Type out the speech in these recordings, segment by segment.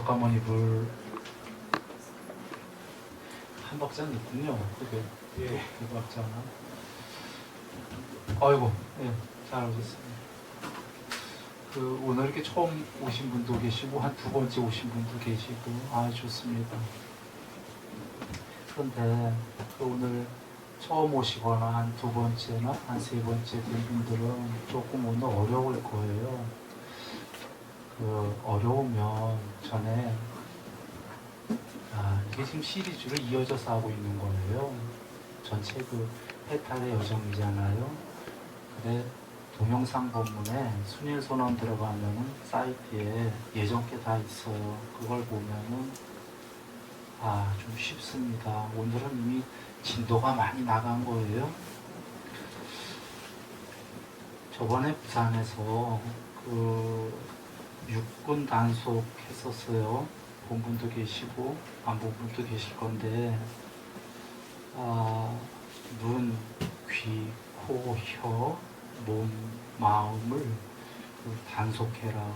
잠깐만 이불 한 박자는 있군요. 그게 예, 두 박자. 아이고, 예, 잘 오셨습니다. 오늘 이렇게 처음 오신 분도 계시고 한 두 번째 오신 분도 계시고 좋습니다. 그런데 오늘 처음 오시거나 한 두 번째나 한 세 번째 된 분들은 조금 오늘 어려울 거예요. 어려우면 전에 이게 지금 시리즈로 이어져서 하고 있는 거예요. 전체 해탈의 여정이잖아요. 근데 동영상 본문에 순일선언 들어가면은 사이트에 예전 게 다 있어요. 그걸 보면은 좀 쉽습니다. 오늘은 이미 진도가 많이 나간 거예요. 저번에 부산에서 육군 단속 했었어요. 본 분도 계시고 안 본 분도 계실 건데 눈, 귀, 코, 혀, 몸, 마음을 단속해라,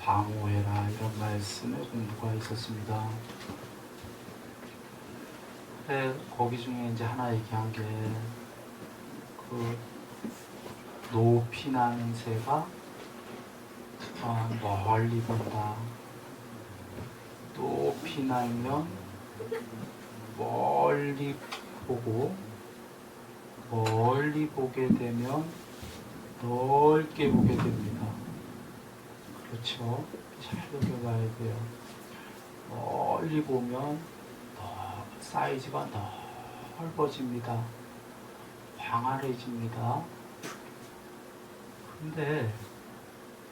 방어해라 이런 말씀의 공부가 있었습니다. 거기 중에 이제 하나 얘기한 게 높이 나는 새가 멀리 본다. 높이 날면 멀리 보고, 멀리 보게 되면 넓게 보게 됩니다. 그렇죠? 잘 느껴봐야 돼요. 멀리 보면 사이즈가 넓어집니다. 광활해집니다. 근데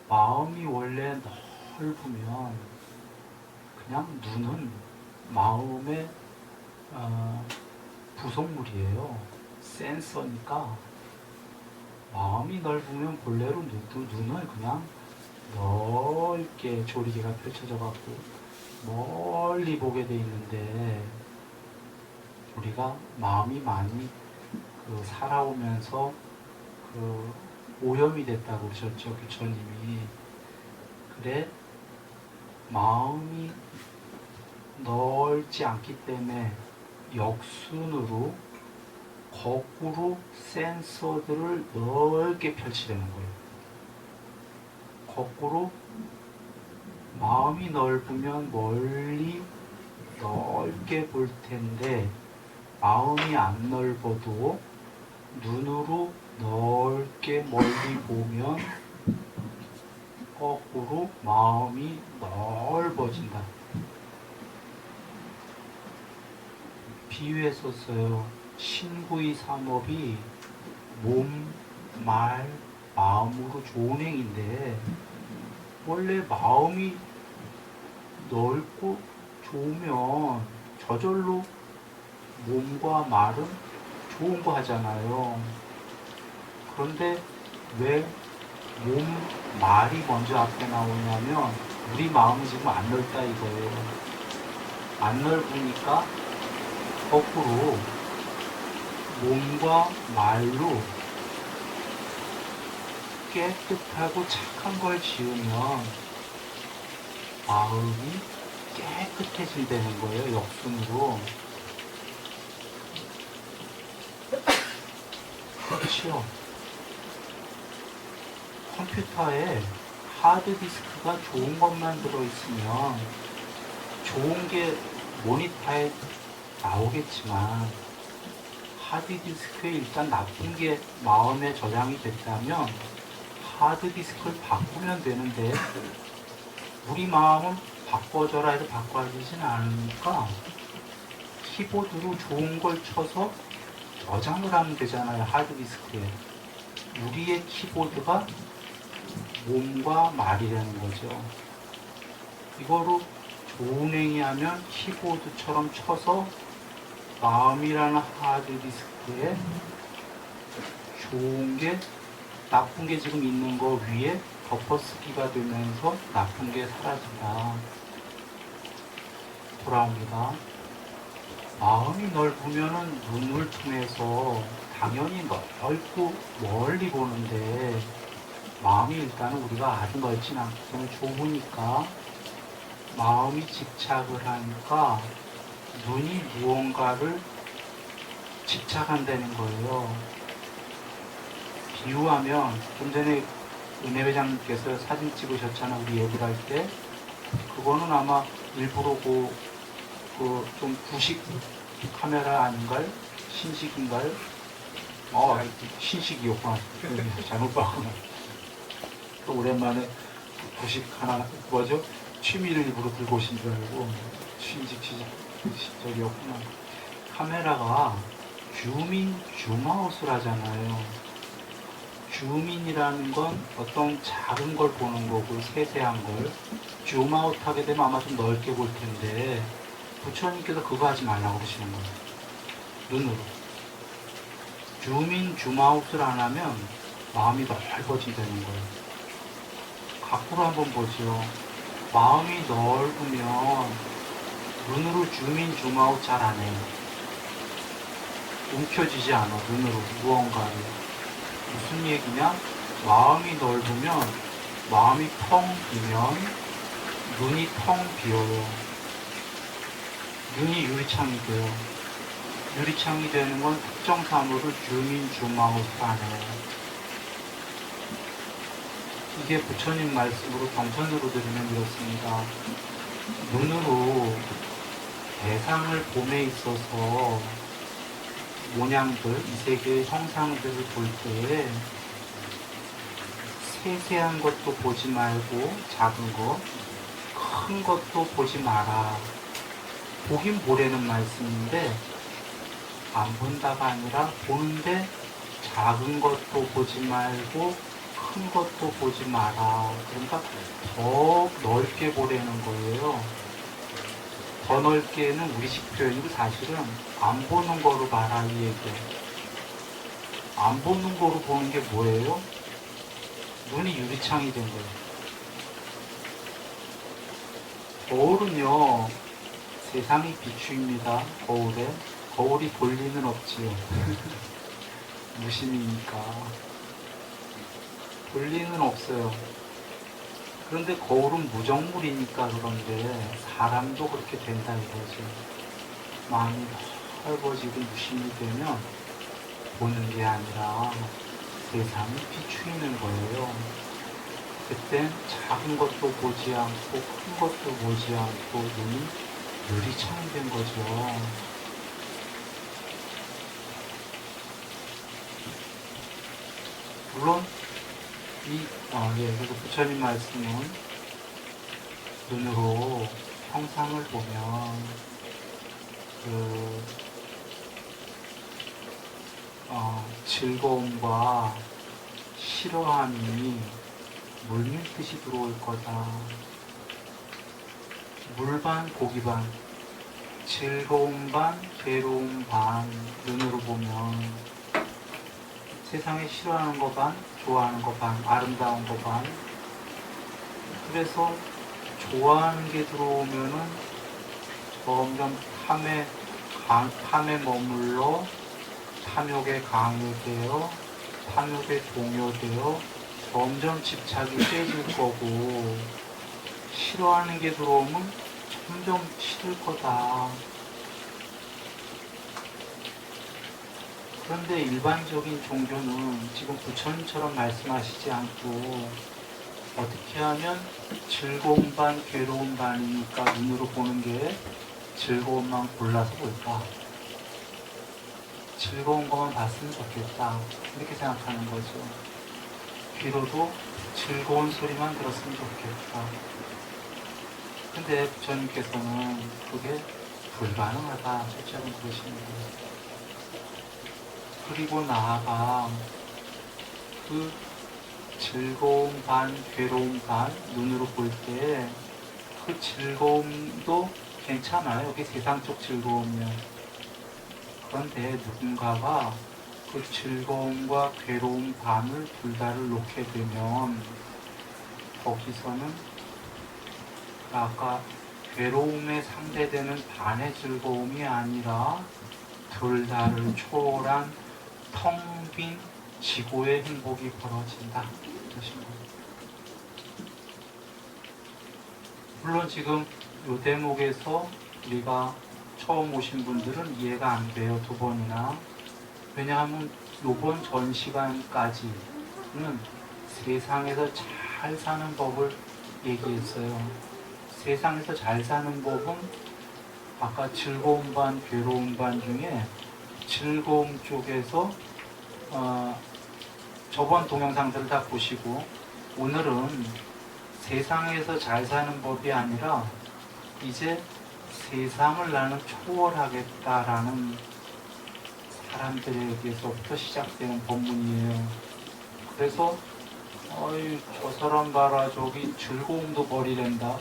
마음이 원래 넓으면 그냥 눈은 마음의 부속물이에요. 센서니까 마음이 넓으면 본래로 눈은 그냥 넓게 조리개가 펼쳐져 갖고 멀리 보게 돼 있는데 우리가 마음이 많이 살아오면서 오염이 됐다고 그러셨죠, 교수님이. 그래, 마음이 넓지 않기 때문에 역순으로 거꾸로 센서들을 넓게 펼치려는 거예요. 거꾸로 마음이 넓으면 멀리 넓게 볼 텐데 마음이 안 넓어도 눈으로 넓게 멀리 보면 거꾸로 마음이 넓어진다. 비유했었어요. 신구의 삼업이 몸, 말, 마음으로 좋은 행인데 원래 마음이 넓고 좋으면 저절로 몸과 말은 좋은 거 하잖아요. 그런데 왜 몸, 말이 먼저 앞에 나오냐면 우리 마음이 지금 안 넓다 이거예요. 안 넓으니까 거꾸로 몸과 말로 깨끗하고 착한 걸 지으면 마음이 깨끗해진다는 거예요. 역순으로. 그렇죠. 컴퓨터에 하드디스크가 좋은 것만 들어있으면 좋은 게 모니터에 나오겠지만 하드디스크에 일단 나쁜 게 마음에 저장이 됐다면 하드디스크를 바꾸면 되는데 우리 마음은 바꿔줘라 해서 바꿔지진 않으니까 키보드로 좋은 걸 쳐서 저장을 하면 되잖아요. 하드디스크에. 우리의 키보드가 몸과 말이라는 거죠. 이거로 좋은 행위하면 키보드처럼 쳐서 마음이라는 하드디스크에 좋은 게 나쁜 게 지금 있는 거 위에 덮어쓰기가 되면서 나쁜 게 사라진다. 돌아옵니다. 마음이 넓으면은 눈을 통해서 당연히 넓고 멀리 보는데 마음이 일단은 우리가 아주 넓진 않기 때문에 좁으니까 마음이 집착을 하니까 눈이 무언가를 집착한다는 거예요. 비유하면 좀 전에 은혜 회장님께서 사진 찍으셨잖아, 우리 예불할 때. 그거는 아마 일부러 좀 구식 카메라 아닌가요? 신식인가요? 신식이었구나. 잘못 봤구나. 또 오랜만에 구식 하나, 뭐죠? 취미를 일부러 들고 오신 줄 알고, 신식적이었구나. 카메라가 줌인, 줌아웃을 하잖아요. 줌인이라는 건 어떤 작은 걸 보는 거고, 세세한 걸. 줌아웃 하게 되면 아마 좀 넓게 볼 텐데, 부처님께서 그거 하지 말라고 그러시는 거예요. 눈으로. 줌인, 줌아웃을 안 하면 마음이 넓어진다는 거예요. 거꾸로 한번 보죠. 마음이 넓으면 눈으로 줌인, 줌아웃 잘 안 해요. 움켜쥐지 않아, 눈으로 무언가를. 무슨 얘기냐? 마음이 넓으면, 마음이 텅 비면 눈이 텅 비어요. 눈이 유리창이 돼요. 유리창이 되는 건 특정 사물을 줌인, 줌아웃 안 해요. 이게 부처님 말씀으로 경전으로 들으면 이렇습니다. 눈으로 대상을 봄에 있어서 모양들, 이 세계의 형상들을 볼 때에 세세한 것도 보지 말고 작은 것, 큰 것도 보지 마라. 보긴 보라는 말씀인데 안 본다가 아니라 보는데 작은 것도 보지 말고 큰 것도 보지 마라. 그러니까 더 넓게 보라는 거예요. 더 넓게는 우리식 표현이고 사실은 안 보는 거로 봐라 이 얘기예요. 안 보는 거로 보는 게 뭐예요? 눈이 유리창이 된 거예요. 거울은요, 세상이 비추입니다. 거울에. 거울이 볼 리는 없지요. 무심이니까. 볼 리는 없어요. 그런데 거울은 무정물이니까 그런데 사람도 그렇게 된다 이거지. 마음이 넓어지고 무심이 되면 보는 게 아니라 세상이 비추이는 거예요. 그땐 작은 것도 보지 않고 큰 것도 보지 않고 눈이 유리창이 된 거죠. 물론 그래서 부처님 말씀은 눈으로 형상을 보면 즐거움과 싫어함이 물밀듯이 들어올 거다. 물 반, 고기 반, 즐거움 반, 괴로움 반, 눈으로 보면 세상에 싫어하는 거 반, 좋아하는 거 반, 아름다운 거 반. 그래서 좋아하는 게 들어오면은 점점 탐에 머물러 탐욕에 강요되어 탐욕에 동요되어 점점 집착이 세질 거고, 싫어하는 게 들어오면 점점 싫을 거다. 그런데 일반적인 종교는 지금 부처님처럼 말씀하시지 않고 어떻게 하면 즐거움 반, 괴로움 반이니까 눈으로 보는 게 즐거움만 골라서 볼까? 즐거운 것만 봤으면 좋겠다. 이렇게 생각하는 거죠. 귀로도 즐거운 소리만 들었으면 좋겠다. 근데 부처님께서는 그게 불가능하다. 실제로 그러시는 거예요. 그리고 나아가 그 즐거움 반, 괴로움 반 눈으로 볼 때 그 즐거움도 괜찮아요. 이게 세상적 즐거움이면. 그런데 누군가가 그 즐거움과 괴로움 반을 둘 다를 놓게 되면 거기서는 아까 괴로움에 상대되는 반의 즐거움이 아니라 둘 다를 초월한 텅 빈 지고의 행복이 벌어진다. 그러신 거예요. 물론 지금 이 대목에서 우리가 처음 오신 분들은 이해가 안 돼요. 두 번이나. 왜냐하면 요번 전 시간까지는 세상에서 잘 사는 법을 얘기했어요. 세상에서 잘 사는 법은 아까 즐거운 반, 괴로운 반 중에 즐거움 쪽에서 저번 동영상들을 다 보시고 오늘은 세상에서 잘 사는 법이 아니라 이제 세상을 나는 초월하겠다라는 사람들에게서부터 시작되는 본문이에요. 그래서 어이 저 사람 봐라 저기 즐거움도 버리랜다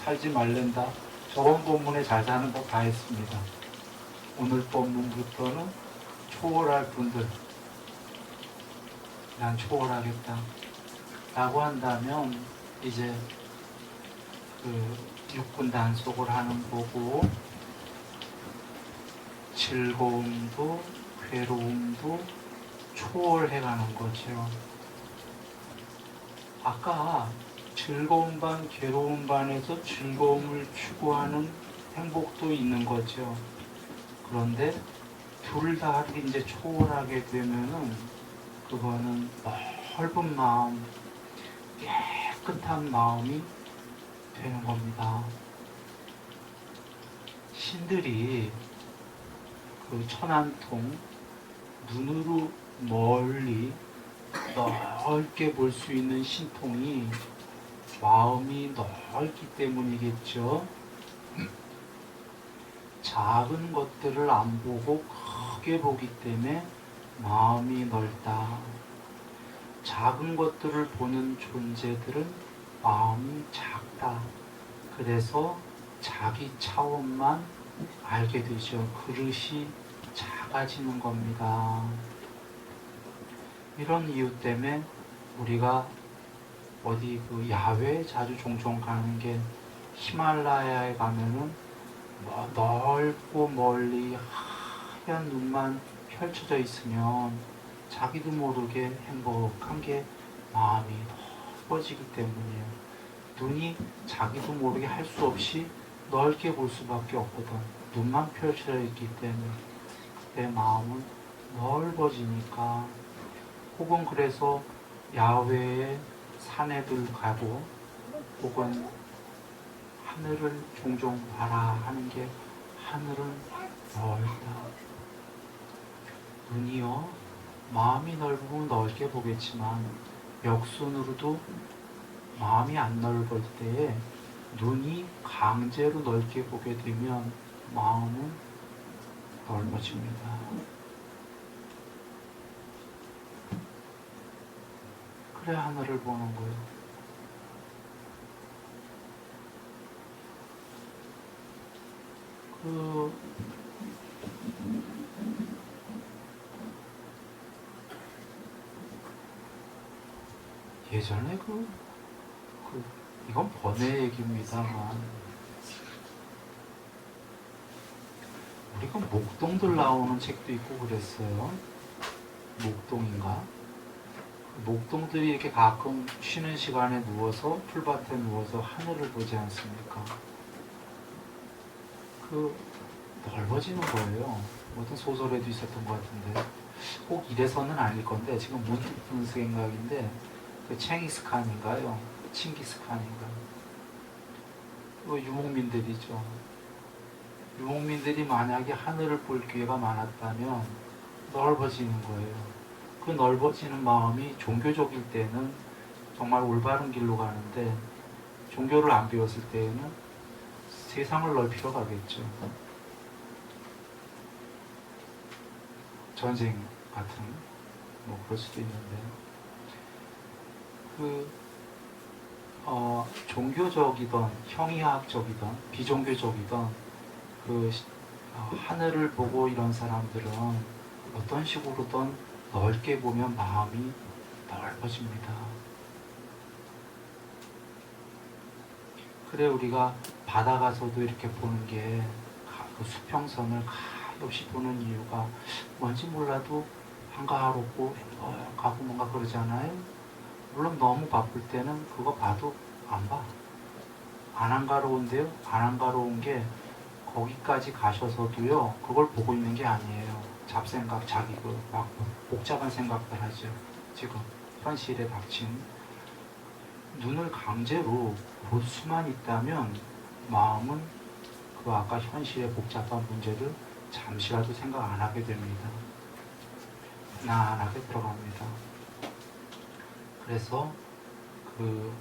살지 말랜다 저번 본문에 잘 사는 법 다 했습니다. 오늘 본문부터는 초월할 분들 난 초월하겠다 라고 한다면 이제 그 육군 단속을 하는 거고 즐거움도 괴로움도 초월해가는 거죠. 아까 즐거운 반, 괴로운 반에서 즐거움을 추구하는 행복도 있는 거죠. 그런데 둘 다 이제 초월하게 되면은 그거는 넓은 마음, 깨끗한 마음이 되는 겁니다. 신들이 그 천안통 눈으로 멀리 넓게 볼 수 있는 신통이 마음이 넓기 때문이겠죠. 작은 것들을 안 보고 크게 보기 때문에 마음이 넓다. 작은 것들을 보는 존재들은 마음이 작다. 그래서 자기 차원만 알게 되죠. 그릇이 작아지는 겁니다. 이런 이유 때문에 우리가 어디 그 야외에 자주 종종 가는 게 히말라야에 가면은 넓고 멀리 하얀 눈만 펼쳐져 있으면 자기도 모르게 행복한 게 마음이 넓어지기 때문이에요. 눈이 자기도 모르게 할 수 없이 넓게 볼 수밖에 없거든. 눈만 펼쳐져 있기 때문에 내 마음은 넓어지니까. 혹은 그래서 야외에 산에들 가고 혹은 하늘을 종종 봐라 하는 게 하늘은 넓다. 눈이요 마음이 넓으면 넓게 보겠지만 역순으로도 마음이 안 넓을 때에 눈이 강제로 넓게 보게 되면 마음은 넓어집니다. 그래 하늘을 보는 거예요. 예전에 이건 번외 얘기입니다만 우리가 목동들 나오는 책도 있고 그랬어요. 목동인가? 목동들이 이렇게 가끔 쉬는 시간에 누워서 풀밭에 누워서 하늘을 보지 않습니까? 넓어지는 거예요. 어떤 소설에도 있었던 것 같은데 꼭 이래서는 아닐 건데 지금 문득 드는 생각인데 그 칭기스칸인가요? 칭기스칸인가? 유목민들이죠. 유목민들이 만약에 하늘을 볼 기회가 많았다면 넓어지는 거예요. 그 넓어지는 마음이 종교적일 때는 정말 올바른 길로 가는데 종교를 안 배웠을 때에는 세상을 넓히러 가겠죠. 전쟁 같은 그럴 수도 있는데 종교적이던 형이학적이던 비종교적이던 하늘을 보고 이런 사람들은 어떤 식으로든 넓게 보면 마음이 넓어집니다. 그래 우리가 바다 가서도 이렇게 보는 게 그 수평선을 가없이 보는 이유가 뭔지 몰라도 한가롭고 행복하고 뭔가 그러잖아요. 물론 너무 바쁠 때는 그거 봐도 안 봐. 안 한가로운데요. 안 한가로운 게 거기까지 가셔서도요. 그걸 보고 있는 게 아니에요. 잡생각, 자기 막 복잡한 생각들 하죠. 지금 현실에 닥친 눈을 강제로 볼 수만 있다면 마음은 그 아까 현실의 복잡한 문제를 잠시라도 생각 안 하게 됩니다. 편안하게 들어갑니다. 그래서 그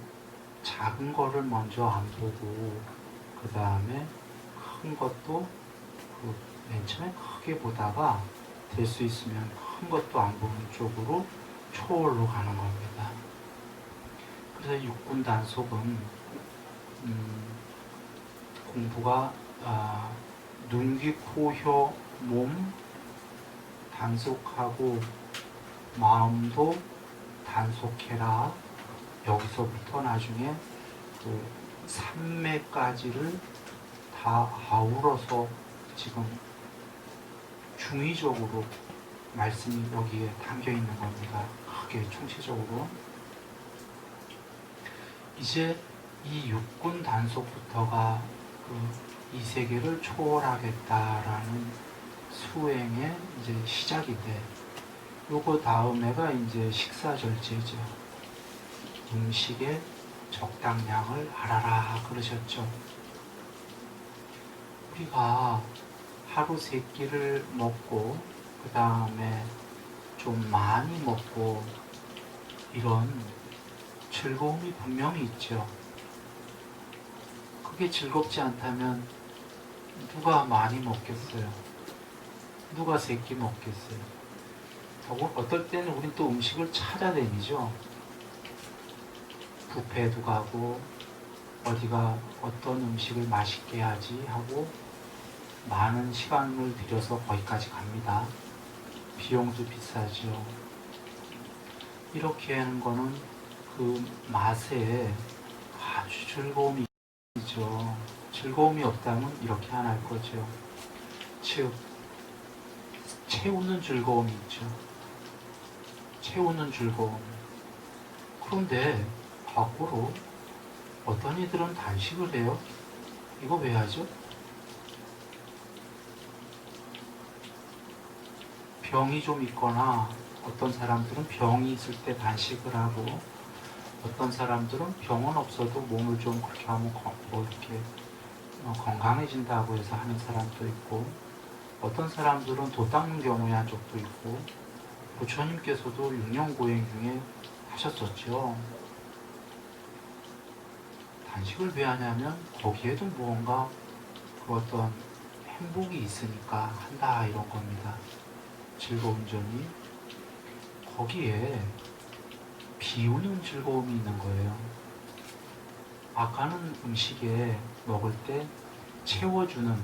작은 거를 먼저 안 보고 그 다음에 큰 것도 맨 처음에 크게 보다가 될 수 있으면 큰 것도 안 보는 쪽으로 초월로 가는 겁니다. 그래서 육군 단속은 공부가 눈, 귀, 코, 혀, 몸 단속하고 마음도 단속해라. 여기서부터 나중에 그 삼매까지를 다 아우러서 지금 중의적으로 말씀이 여기에 담겨 있는 겁니다. 크게 총체적으로. 이제 이 육군 단속부터가 이 세계를 초월하겠다라는 수행의 이제 시작이 돼. 요거 다음에가 이제 식사 절제죠. 음식의 적당량을 알아라 그러셨죠. 우리가 하루 3끼를 먹고 그 다음에 좀 많이 먹고 이런 즐거움이 분명히 있죠. 그게 즐겁지 않다면 누가 많이 먹겠어요? 누가 3끼 먹겠어요? 어떨 때는 우린 또 음식을 찾아다니죠. 뷔페도 가고 어디가 어떤 음식을 맛있게 하지 하고 많은 시간을 들여서 거기까지 갑니다. 비용도 비싸죠. 이렇게 하는 거는 그 맛에 아주 즐거움이 있죠. 즐거움이 없다면 이렇게 안 할 거죠. 즉 채우는 즐거움이 있죠. 채우는 즐거움. 그런데 거꾸로 어떤 이들은 단식을 해요. 이거 왜 하죠? 병이 좀 있거나 어떤 사람들은 병이 있을 때 단식을 하고 어떤 사람들은 병은 없어도 몸을 좀 그렇게 하면 이렇게 건강해진다고 해서 하는 사람도 있고 어떤 사람들은 도 닦는 경우에 한 적도 있고 부처님께서도 6년 고행 중에 하셨었죠. 단식을 왜 하냐면 거기에도 무언가 그 어떤 행복이 있으니까 한다 이런 겁니다. 즐거운 점이 거기에 비우는 즐거움이 있는 거예요. 아까는 음식에 먹을 때 채워주는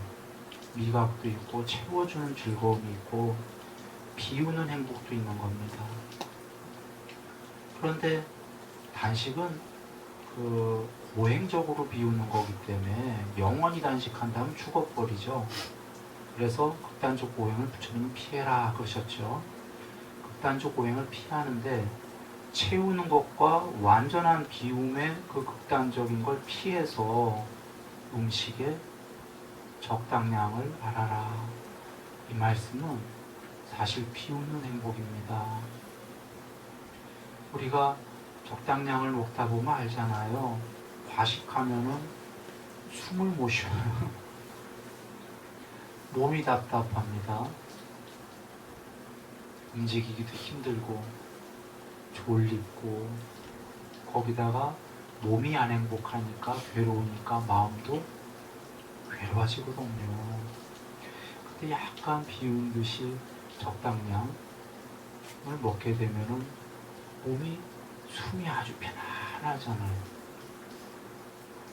미각도 있고 채워주는 즐거움이 있고 비우는 행복도 있는 겁니다. 그런데 단식은 그 고행적으로 비우는 거기 때문에 영원히 단식한다면 죽어버리죠. 그래서 극단적 고행을 부처님은 피해라 그러셨죠. 극단적 고행을 피하는데 채우는 것과 완전한 비움의 그 극단적인 걸 피해서 음식의 적당량을 알아라. 이 말씀은 사실 비우는 행복입니다. 우리가 적당량을 먹다 보면 알잖아요. 과식하면은 숨을 못 쉬어요. 몸이 답답합니다. 움직이기도 힘들고 졸립고 거기다가 몸이 안 행복하니까 괴로우니까 마음도 괴로워지거든요. 근데 약간 비운 듯이 적당량을 먹게 되면은 몸이 숨이 아주 편안하잖아요.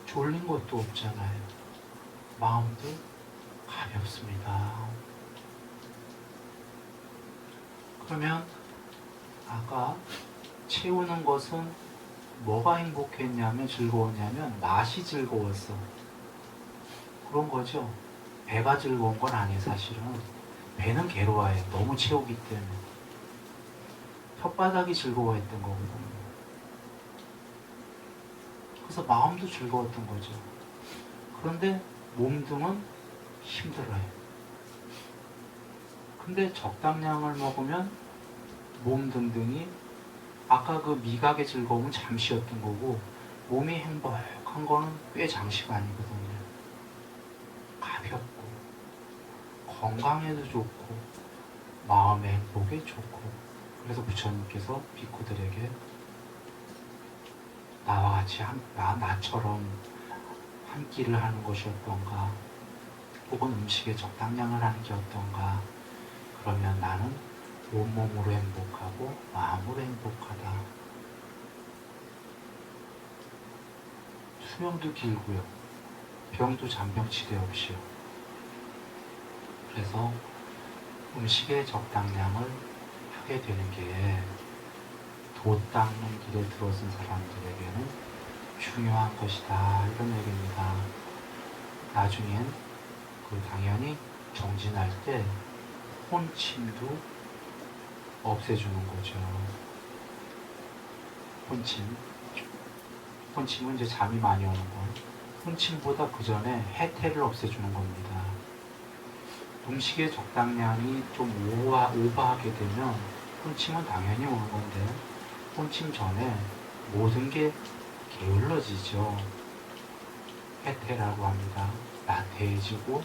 졸린 것도 없잖아요. 마음도 가볍습니다. 그러면 아까 채우는 것은 뭐가 행복했냐면 즐거웠냐면 맛이 즐거웠어. 그런 거죠. 배가 즐거운 건 아니에요. 사실은 배는 괴로워해요. 너무 채우기 때문에. 혓바닥이 즐거워했던 거거든요. 그래서 마음도 즐거웠던 거죠. 그런데 몸등은 힘들어요. 근데 적당량을 먹으면 몸등 등이 아까 그 미각의 즐거움은 잠시였던 거고 몸이 행복한 거는 꽤 장시가 아니거든요. 가볍고 건강에도 좋고 마음의 행복에 좋고, 그래서 부처님께서 비구들에게 나와 같이 나처럼 한 끼를 하는 것이 어떤가, 혹은 음식에 적당량을 하는 게 어떤가, 그러면 나는 온몸으로 행복하고 마음으로 행복하다. 수명도 길고요, 병도 잔병치레 없이요. 그래서 음식의 적당량을 하게 되는 게 돛 닦는 길에 들어선 사람들에게는 중요한 것이다, 이런 얘기입니다. 나중엔 당연히 정진할 때 혼침도 없애주는 거죠. 혼침은 이제 잠이 많이 오는 거. 혼침보다 그 전에 해태를 없애주는 겁니다. 음식의 적당량이 좀 오버하게 되면 혼침은 당연히 오는 건데, 혼침 전에 모든 게 게을러지죠. 해태라고 합니다. 나태해지고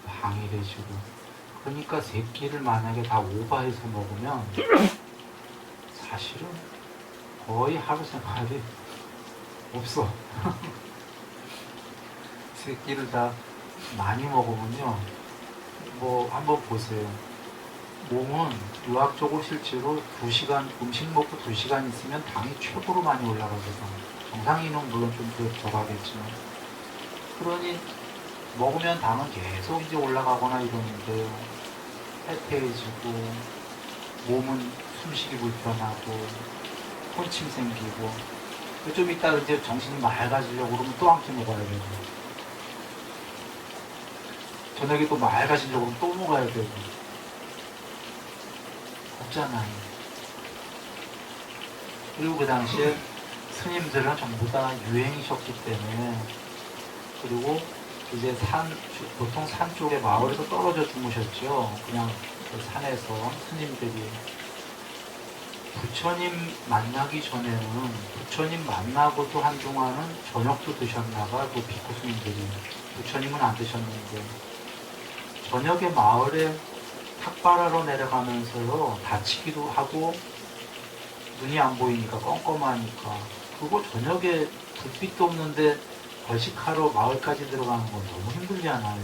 방해해지고. 그러니까 세 끼를 만약에 다 오버해서 먹으면 사실은 거의 하루 생활이 없어. 세 끼를 다 많이 먹으면요, 한번 보세요. 몸은 의학적으로 실제로 2시간, 음식 먹고 2시간 있으면 당이 최고로 많이 올라가거든요. 정상인은 물론 좀 더 가겠지만. 그러니 먹으면 당은 계속 이제 올라가거나 이러는데요. 해태해지고, 몸은 숨쉬기 불편하고, 혼침 생기고, 좀 이따 이제 정신이 맑아지려고 그러면 또 한 끼 먹어야 되고, 저녁에 또 맑아지려고 그러면 또 먹어야 되고, 없잖아요. 그리고 그 당시에 스님들은 전부 다 유행이셨기 때문에, 그리고 이제 보통 산 쪽에 마을에서 떨어져 주무셨죠. 그냥 그 산에서 스님들이. 부처님 만나기 전에는, 부처님 만나고도 한동안은 저녁도 드셨나봐, 그 비구 스님들이. 부처님은 안 드셨는데, 저녁에 마을에 탁발하러 내려가면서요, 다치기도 하고, 눈이 안 보이니까, 껌껌하니까, 그거 저녁에 불빛도 없는데 벌식하러 마을까지 들어가는 건 너무 힘들지 않아요?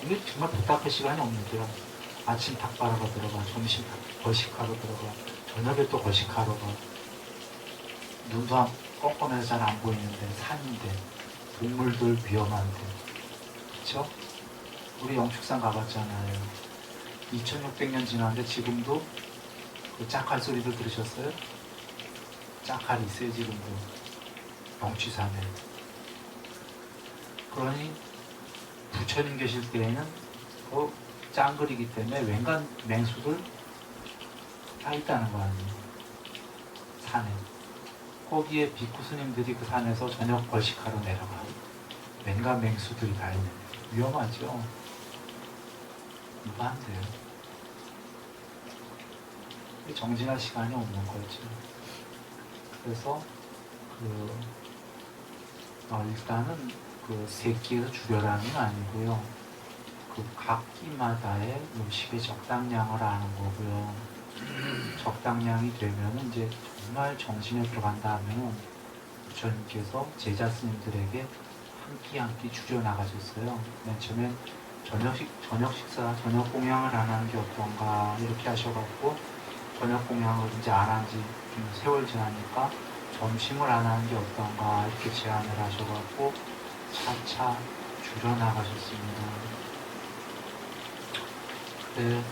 이게 정말 답답할 시간이 없는데요. 아침 탁발하러 들어가, 점심 벌식하러 들어가, 저녁에 또 벌식하러 가. 눈도 껌껌해서 잘 안 보이는데, 산인데, 동물들 위험한데, 그쵸? 우리 영축산 가봤잖아요. 2600년 지났는데 지금도 그 짝칼 소리도 들으셨어요? 짝칼이 있어요, 지금도. 영취산에. 그러니 부처님 계실 때에는 그 짱글이기 때문에 웬간 맹수들 다 있다는 거 아니에요. 산에. 거기에 비구 스님들이 그 산에서 저녁 벌식하러 내려가. 웬간 맹수들이 다 있는. 위험하죠. 이거 안 돼요. 정진할 시간이 없는 거죠. 그래서 일단은 세 끼에서 줄여라는 건 아니고요. 각 끼마다의 음식의 적당량을 아는 거고요. 적당량이 되면 이제 정말 정신에 들어간다 하면 부처님께서 제자 스님들에게 한 끼 한 끼 줄여 나가셨어요. 맨 처음에 저녁 식사, 저녁 공양을 안 하는 게 어떤가 이렇게 하셔갖고, 저녁 공양을 이제 안 한 지 좀 세월 지나니까 점심을 안 하는 게 어떤가 이렇게 제안을 하셔갖고 차차 줄여나가셨습니다. 근데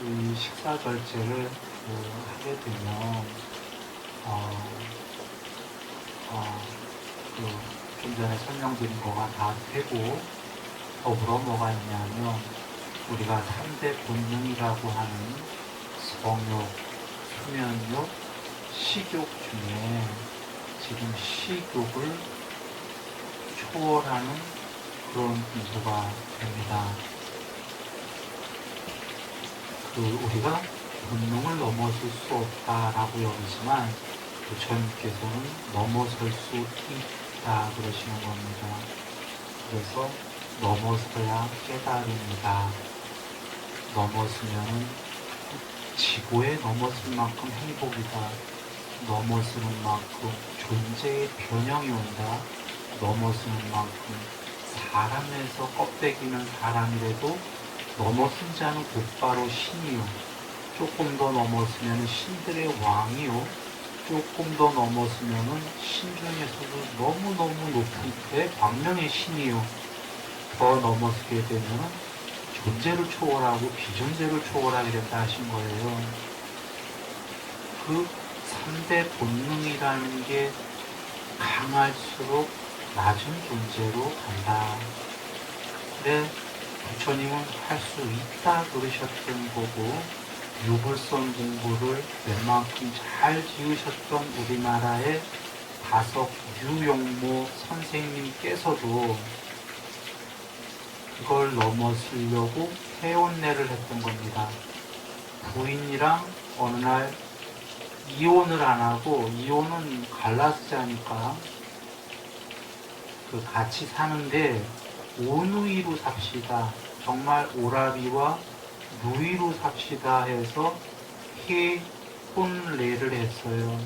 이 식사 절제를 하게 되면 좀 전에 설명드린 거가 다 되고, 더불어 뭐가 있냐면 우리가 3대 본능이라고 하는 성욕, 수면욕, 식욕 중에 지금 식욕을 초월하는 그런 공부가 됩니다. 우리가 본능을 넘어설 수 없다라고 여기지만 부처님께서는 넘어설 수 있다 그러시는 겁니다. 그래서 넘어서야 깨달음이다. 넘어서면 지고에 넘어설 만큼 행복이다. 넘어서는 만큼 존재의 변형이 온다. 넘어서는 만큼 사람에서 껍데기는 사람이라도 넘어선 자는 곧바로 신이요. 조금 더 넘어서면 신들의 왕이요. 조금 더 넘어서면 신 중에서도 너무너무 높은 대광명의 신이요. 더 넘어서게 되면 존재를 초월하고 비존재를 초월하게 된다 하신 거예요. 그 3대 본능이라는 게 강할수록 낮은 존재로 간다. 근데 부처님은 할 수 있다 그러셨던 거고, 유불선 공부를 웬만큼 잘 지으셨던 우리나라의 다석 유용모 선생님께서도 그걸 넘어서려고 해혼례를 했던 겁니다. 부인이랑 어느 날 이혼을 안 하고, 이혼은 갈라서 자니까 같이 사는데 오누이로 삽시다. 정말 오라비와 누이로 삽시다 해서 해혼례를 했어요.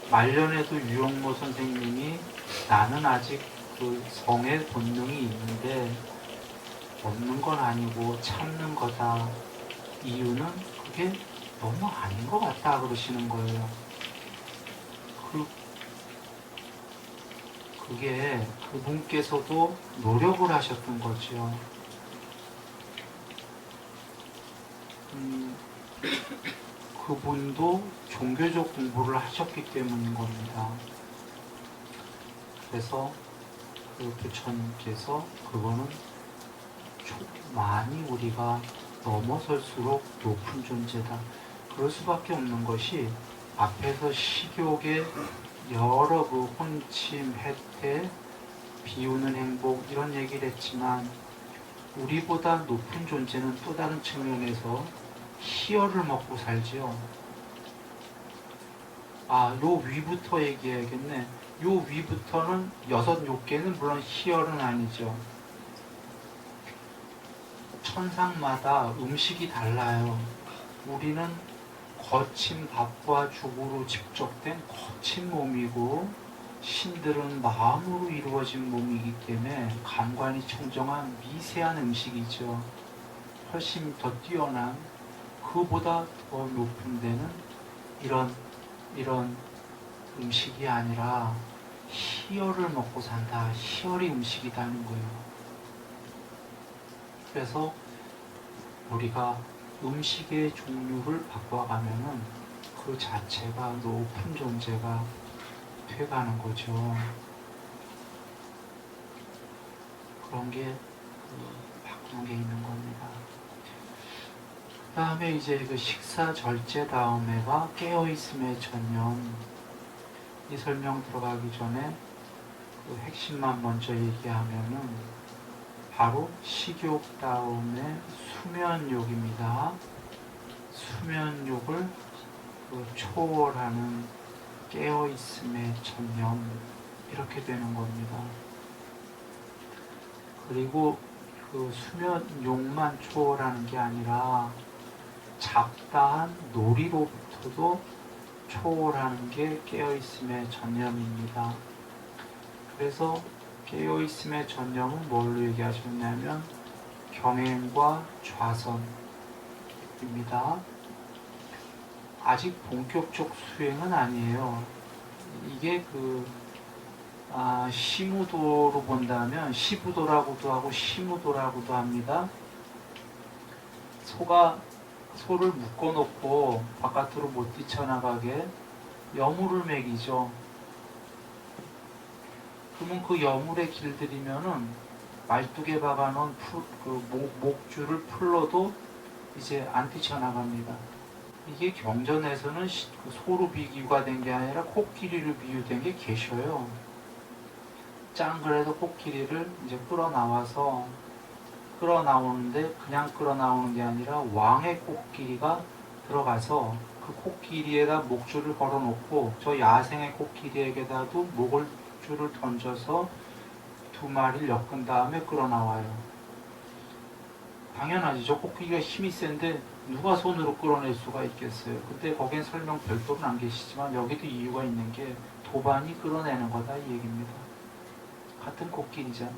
말년에도 유용모 선생님이 나는 아직 그 성의 본능이 있는데 없는 건 아니고 참는 거다. 이유는 그게 너무 아닌 것 같다 그러시는 거예요. 그게 그분께서도 노력을 하셨던 거죠. 그분도 종교적 공부를 하셨기 때문인 겁니다. 그래서 그 부처님께서 그거는 많이 우리가 넘어설수록 높은 존재다. 그럴 수밖에 없는 것이 앞에서 식욕의 여러 그 혼침, 혜태, 비우는 행복 이런 얘기를 했지만 우리보다 높은 존재는 또 다른 측면에서 희열을 먹고 살지요. 요 위부터 얘기해야겠네. 요 위부터는 6요계는 물론 희열은 아니죠. 천상마다 음식이 달라요. 우리는 거친 밥과 죽으로 집적된 거친 몸이고 신들은 마음으로 이루어진 몸이기 때문에 감관이 청정한 미세한 음식이죠. 훨씬 더 뛰어난 그보다 더 높은 데는 이런 음식이 아니라 희열을 먹고 산다. 희열이 음식이라는 거예요. 그래서 우리가 음식의 종류를 바꿔가면은 그 자체가 높은 존재가 돼가는 거죠. 그런 게 바꾸는 게 있는 겁니다. 그 다음에 이제 그 식사 절제 다음에가 깨어있음의 전념. 이 설명 들어가기 전에 그 핵심만 먼저 얘기하면은 바로 식욕 다음에 수면욕입니다. 수면욕을 초월하는 깨어있음의 전념 이렇게 되는 겁니다. 그리고 그 수면욕만 초월하는 게 아니라 잡다한 놀이로부터도 초월하는 게 깨어있음의 전념입니다. 그래서 깨어있음의 전념은 뭘로 얘기하셨냐면 경행과 좌선입니다. 아직 본격적 수행은 아니에요. 이게 시무도로 본다면 시부도라고도 하고 시무도라고도 합니다. 소를 묶어놓고 바깥으로 못 뛰쳐나가게 여물을 먹이죠. 그러면 그 여물에 길들이면은 말뚝에 박아놓은 목줄을 풀러도 이제 안 뛰쳐나갑니다. 이게 경전에서는 소로 비유가 된 게 아니라 코끼리로 비유된 게 계셔요. 짱그래서 코끼리를 이제 끌어나오는데 그냥 끌어나오는 게 아니라 왕의 코끼리가 들어가서 그 코끼리에다 목줄을 걸어놓고 저 야생의 코끼리에게다도 목줄을 던져서 두 마리를 엮은 다음에 끌어나와요. 당연하지. 저 코끼리가 힘이 센데 누가 손으로 끌어낼 수가 있겠어요. 근데 거기엔 설명 별도는 안 계시지만 여기도 이유가 있는 게 도반이 끌어내는 거다 이 얘기입니다. 같은 코끼리잖아.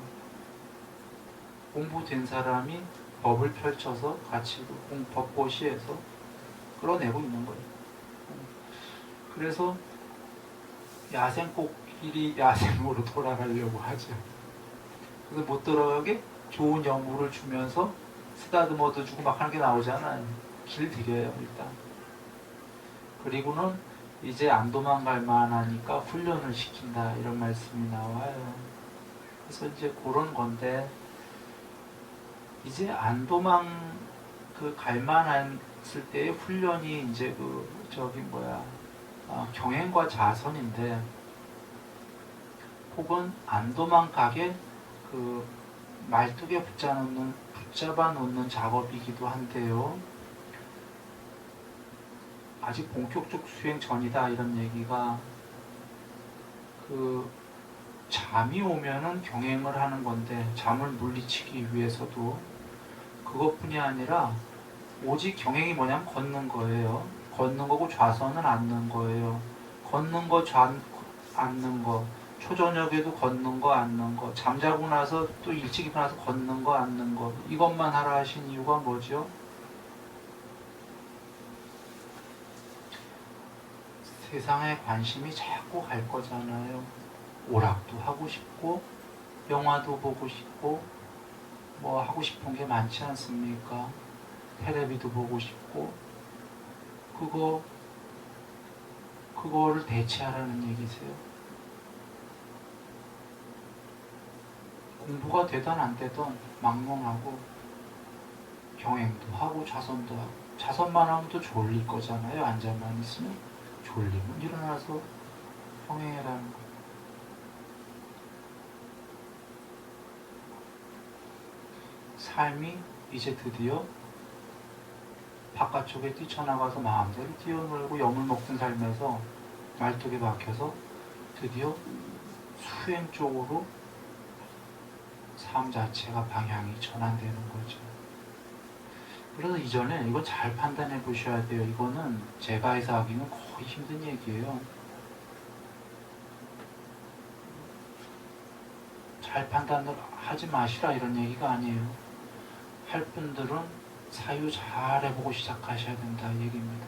공부된 사람이 법을 펼쳐서 같이 법고시에서 끌어내고 있는 거예요. 그래서 야생 코끼리 야생으로 돌아가려고 하죠. 그래서 못 돌아가게 좋은 연구를 주면서 쓰다듬어도 주고 막 하는 게 나오잖아요. 길 들여요 일단. 그리고는 이제 안 도망갈 만하니까 훈련을 시킨다 이런 말씀이 나와요. 그래서 이제 그런 건데 이제 안 갈 만했을 때의 훈련이 이제 경행과 자선인데 혹은 안 도망가게 말뚝에 붙잡아 놓는 작업이기도 한데요. 아직 본격적 수행 전이다 이런 얘기가 잠이 오면은 경행을 하는 건데 잠을 물리치기 위해서도 그것뿐이 아니라 오직 경행이 뭐냐면 걷는 거예요. 걷는 거고 좌선은 앉는 거예요. 걷는 거, 앉는 거, 초저녁에도 걷는 거, 앉는 거, 잠자고 나서 또 일찍 일어나서 걷는 거, 앉는 거, 이것만 하라 하신 이유가 뭐죠? 세상에 관심이 자꾸 갈 거잖아요. 오락도 하고 싶고 영화도 보고 싶고 뭐 하고 싶은 게 많지 않습니까? 텔레비도 보고 싶고 그거를 대체하라는 얘기세요. 공부가 되든 안 되든 막론하고 경행도 하고 자선도 하고 자선만 하면 또 졸릴 거잖아요. 앉아만 있으면 졸리면 일어나서 경행해라는 거. 삶이 이제 드디어 바깥쪽에 뛰쳐나가서 마음대로 뛰어놀고 염을 먹던 삶에서 말뚝에 박혀서 드디어 수행 쪽으로 삶 자체가 방향이 전환되는 거죠. 그래서 이전에 이거 잘 판단해 보셔야 돼요. 이거는 제가 해서 하기는 거의 힘든 얘기예요. 잘 판단을 하지 마시라 이런 얘기가 아니에요. 할 분들은 사유 잘 해보고 시작하셔야 된다 이 얘기입니다.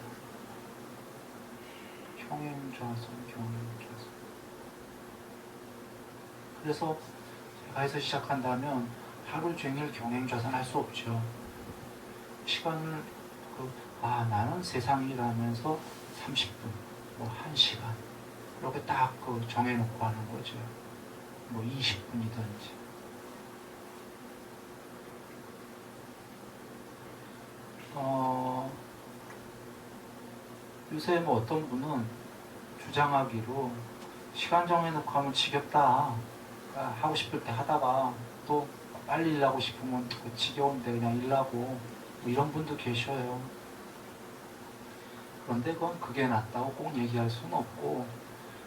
경행좌선. 그래서 제가 해서 시작한다면 하루 종일 경행좌선 할 수 없죠. 시간을 나는 세상이라면서 30분, 뭐 1시간 이렇게 딱 정해놓고 하는 거죠. 뭐 20분이든지. 요새 뭐 어떤 분은 주장하기로 시간 정해놓고 하면 지겹다. 그러니까 하고 싶을 때 하다가 또 빨리 일하고 싶으면 지겨운데 그냥 일하고 뭐 이런 분도 계셔요. 그런데 그건 그게 낫다고 꼭 얘기할 수는 없고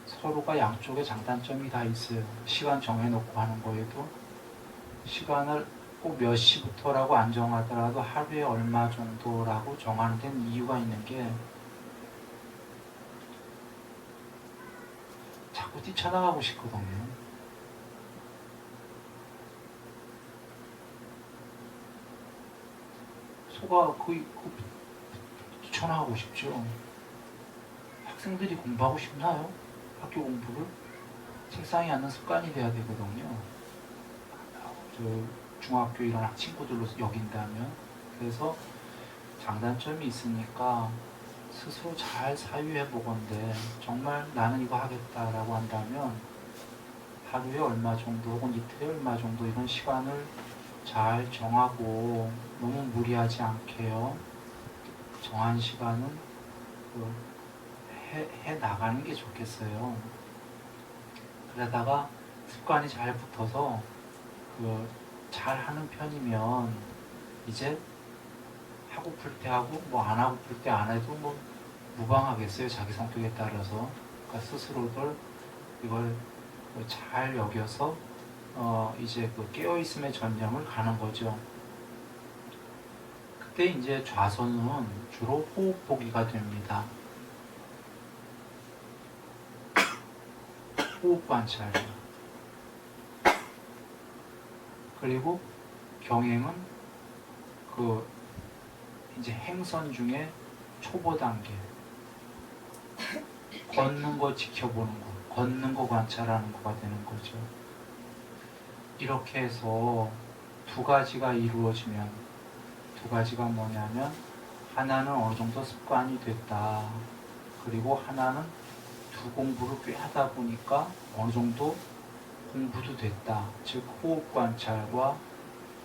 서로가 양쪽에 장단점이 다 있어요. 시간 정해놓고 하는 거에도 시간을 꼭 몇 시부터라고 안 정하더라도 하루에 얼마 정도라고 정하는 데는 이유가 있는 게 자꾸 뛰쳐나가고 싶거든요. 소가 뛰쳐나가고 싶죠. 학생들이 공부하고 싶나요? 학교 공부를? 책상에 앉는 습관이 돼야 되거든요. 중학교 이런 친구들로 여긴다면. 그래서 장단점이 있으니까 스스로 잘 사유해 보건데 정말 나는 이거 하겠다라고 한다면 하루에 얼마 정도 혹은 이틀에 얼마 정도 이런 시간을 잘 정하고 너무 무리하지 않게요. 정한 시간은 해 나가는 게 좋겠어요. 그러다가 습관이 잘 붙어서 잘 하는 편이면 이제 하고플 때 하고 뭐 안 하고플 때 안 해도 뭐 무방하겠어요. 자기 성격에 따라서. 그러니까 스스로들 이걸 잘 여겨서 이제 깨어있음의 전념을 가는 거죠. 그때 이제 좌선은 주로 호흡 보기가 됩니다. 호흡 관찰. 그리고 경행은 이제 행선 중에 초보 단계. 걷는 거 지켜보는 거, 걷는 거 관찰하는 거가 되는 거죠. 이렇게 해서 두 가지가 이루어지면, 두 가지가 뭐냐면 하나는 어느 정도 습관이 됐다. 그리고 하나는 두 공부를 꽤 하다 보니까 어느 정도 공부도 됐다. 즉 호흡 관찰과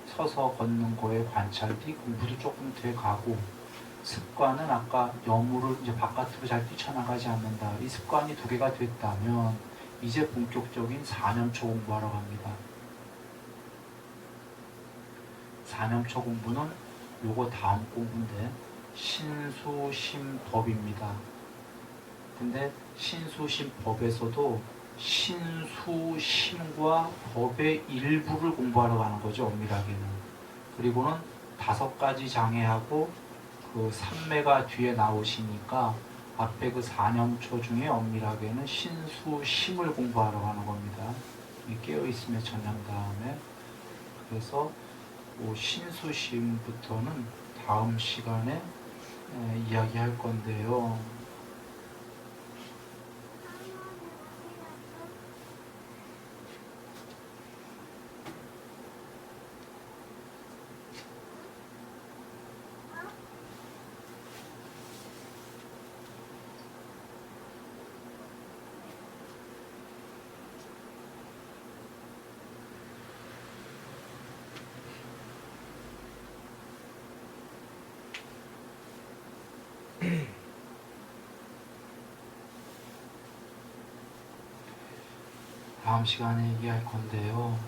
서서 걷는 거의 관찰이 공부도 조금 돼 가고, 습관은 아까 여물을 이제 바깥으로 잘 뛰쳐나가지 않는다. 이 습관이 두 개가 됐다면 이제 본격적인 4년초 공부하러 갑니다. 4년초 공부는 요거 다음 공부인데 신수심법입니다. 근데 신수심법에서도 신수심과 법의 일부를 공부하러 가는 거죠. 엄밀하게는. 그리고는 5가지 장애하고 삼매가 뒤에 나오시니까 앞에 4년초 중에 엄밀하게는 신수심을 공부하러 가는 겁니다. 깨어있음의 전념 다음에. 그래서 신수심부터는 다음 시간에 이야기할 건데요. 다음 시간에 얘기할 건데요.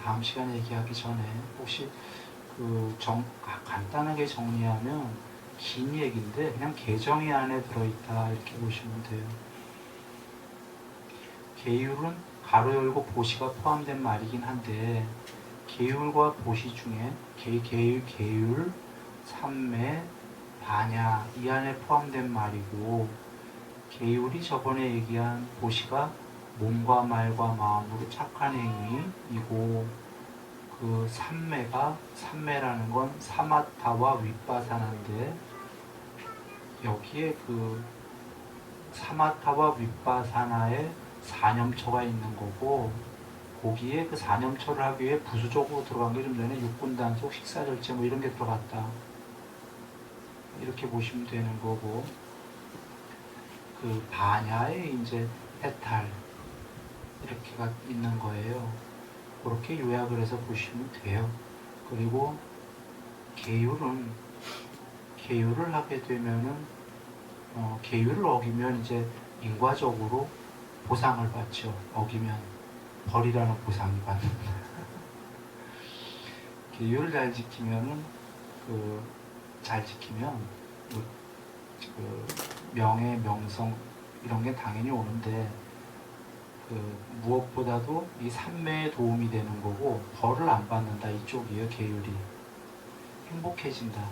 다음 시간에 얘기하기 전에 혹시 간단하게 정리하면 긴 얘기인데 그냥 개정이 안에 들어있다 이렇게 보시면 돼요. 계율은 가로 열고 보시가 포함된 말이긴 한데, 계율과 보시 중에 계율, 삼매, 반야 이 안에 포함된 말이고, 계율이 저번에 얘기한 보시가 몸과 말과 마음으로 착한 행위이고, 삼매라는 건 사마타와 윗바사나인데, 여기에 사마타와 윗바사나에 4념초가 있는 거고, 거기에 4념초를 하기 위해 부수적으로 들어간 게 좀 전에 육군단속, 식사절제 뭐 이런 게 들어갔다. 이렇게 보시면 되는 거고, 반야에 이제 해탈 이렇게가 있는 거예요. 그렇게 요약을 해서 보시면 돼요. 그리고 계율을 하게 되면은 계율을 어기면 이제 인과적으로 보상을 받죠. 어기면 벌이라는 보상이 받는. 계율을 잘 지키면은 잘 지키면 명예, 명성 이런 게 당연히 오는데, 무엇보다도 이 삼매에 도움이 되는 거고 벌을 안 받는다 이쪽이에요. 계율이 행복해진다.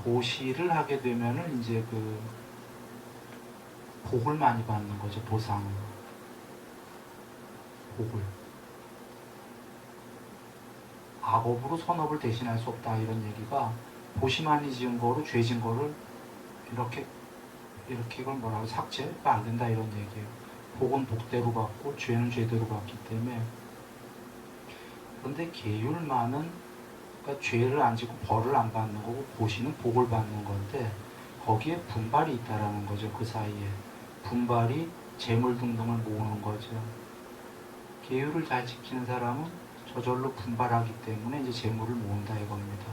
보시를 하게 되면은 이제 복을 많이 받는 거죠. 보상, 복을. 악업으로 선업을 대신할 수 없다 이런 얘기가, 보시만이 지은 거로 죄진 거를 이렇게 이걸 뭐라고 삭제가 안 된다 이런 얘기예요. 복은 복대로 받고 죄는 죄대로 받기 때문에. 그런데 계율만은 그러니까 죄를 안 짓고 벌을 안 받는 거고, 보시는 복을 받는 건데, 거기에 분발이 있다라는 거죠. 그 사이에 분발이 재물 등등을 모으는 거죠. 계율을 잘 지키는 사람은 저절로 분발하기 때문에 이제 재물을 모은다 이겁니다.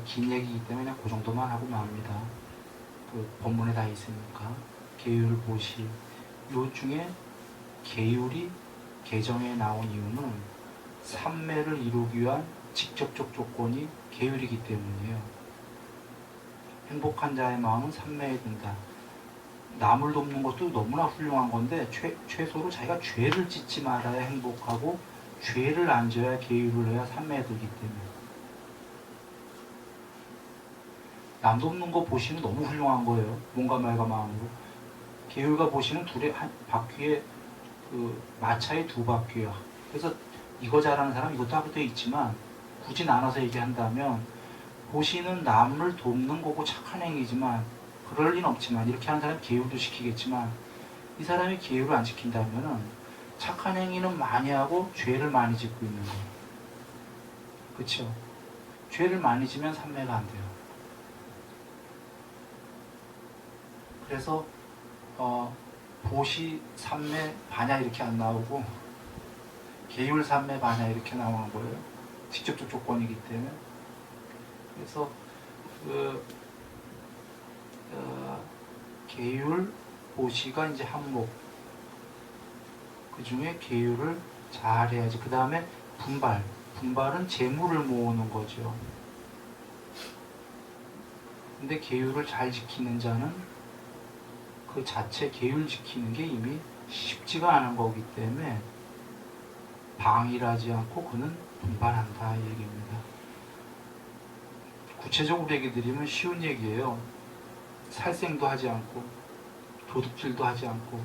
긴 얘기이기 때문에 그냥 그 정도만 하고 맙니다. 본문에 다 있으니까. 계율, 보시 요 중에 계율이 개정에 나온 이유는 삼매를 이루기 위한 직접적 조건이 계율이기 때문이에요. 행복한 자의 마음은 삼매에 든다. 남을 돕는 것도 너무나 훌륭한 건데 최소로 자기가 죄를 짓지 말아야 행복하고 죄를 안 져야 계율을 해야 삼매에 들기 때문에. 남 돕는 거 보시는 너무 훌륭한 거예요. 몸과 말과 마음으로. 계율과 보시는 둘의 한 바퀴에 그 마차의 두 바퀴야. 그래서 이거 잘하는 사람 이것도 하게 돼 있지만 굳이 나눠서 얘기한다면 보시는 남을 돕는 거고 착한 행위지만 그럴 리는 없지만 이렇게 하는 사람이 계율도 지키겠지만 이 사람이 계율을 안 지킨다면은 착한 행위는 많이 하고 죄를 많이 짓고 있는 거예요. 그렇죠? 죄를 많이 지면 삼매가 안 돼요. 그래서 보시 삼매 반야 이렇게 안 나오고 계율 삼매 반야 이렇게 나오는 거예요. 직접적 조건이기 때문에. 그래서 계율 보시가 이제 항목. 그 중에 계율을 잘 해야지. 그 다음에 분발. 분발은 재물을 모으는 거죠. 근데 계율을 잘 지키는 자는 그 자체 계율 지키는 게 이미 쉽지가 않은 거기 때문에 방일하지 않고 그는 분발한다 이 얘기입니다. 구체적으로 얘기 드리면 쉬운 얘기예요. 살생도 하지 않고 도둑질도 하지 않고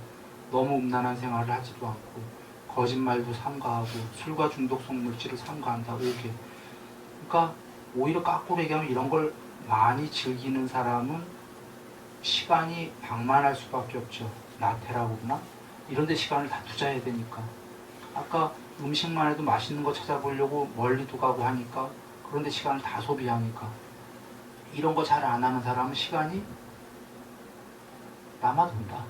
너무 음란한 생활을 하지도 않고 거짓말도 삼가하고 술과 중독성 물질을 삼가한다 5개. 그러니까 오히려 거꾸로 얘기하면 이런 걸 많이 즐기는 사람은 시간이 방만할 수밖에 없죠. 나태라고 그러나 이런 데 시간을 다 투자해야 되니까. 아까 음식만 해도 맛있는 거 찾아보려고 멀리도 가고 하니까 그런 데 시간을 다 소비하니까 이런 거 잘 안 하는 사람은 시간이 남아돈다.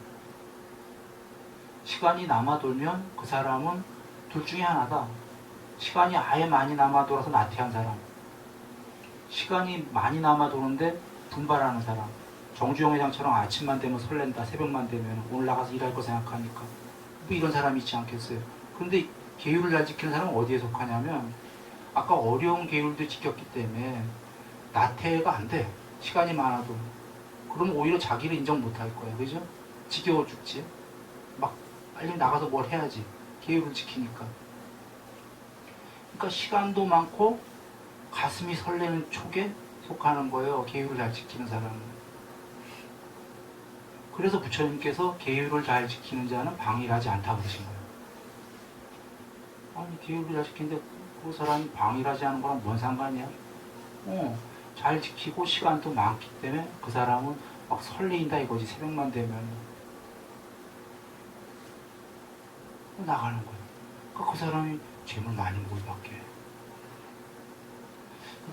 시간이 남아돌면 그 사람은 둘 중에 하나다. 시간이 아예 많이 남아돌아서 나태한 사람, 시간이 많이 남아도는데 분발하는 사람. 정주영 회장처럼 아침만 되면 설렌다, 새벽만 되면 오늘 나가서 일할 거 생각하니까 뭐 이런 사람이 있지 않겠어요. 그런데 계율을 잘 지키는 사람은 어디에 속하냐면 아까 어려운 계율도 지켰기 때문에 나태가 안 돼. 시간이 많아도. 그러면 오히려 자기를 인정 못 할 거야. 그죠? 지겨워 죽지. 막 빨리 나가서 뭘 해야지. 계율을 지키니까. 그러니까 시간도 많고 가슴이 설레는 촉에 속하는 거예요. 계율을 잘 지키는 사람은. 그래서 부처님께서 계율을 잘 지키는 자는 방일하지 않다고 그러신 거예요. 아니 계율을 잘 지키는데 그 사람이 방일하지 않은 거랑 뭔 상관이야? 잘 지키고 시간도 많기 때문에 그 사람은 막 설레인다 이거지. 새벽만 되면 나가는 거예요. 그러니까 그 사람이 죄물 많이 먹을 밖에.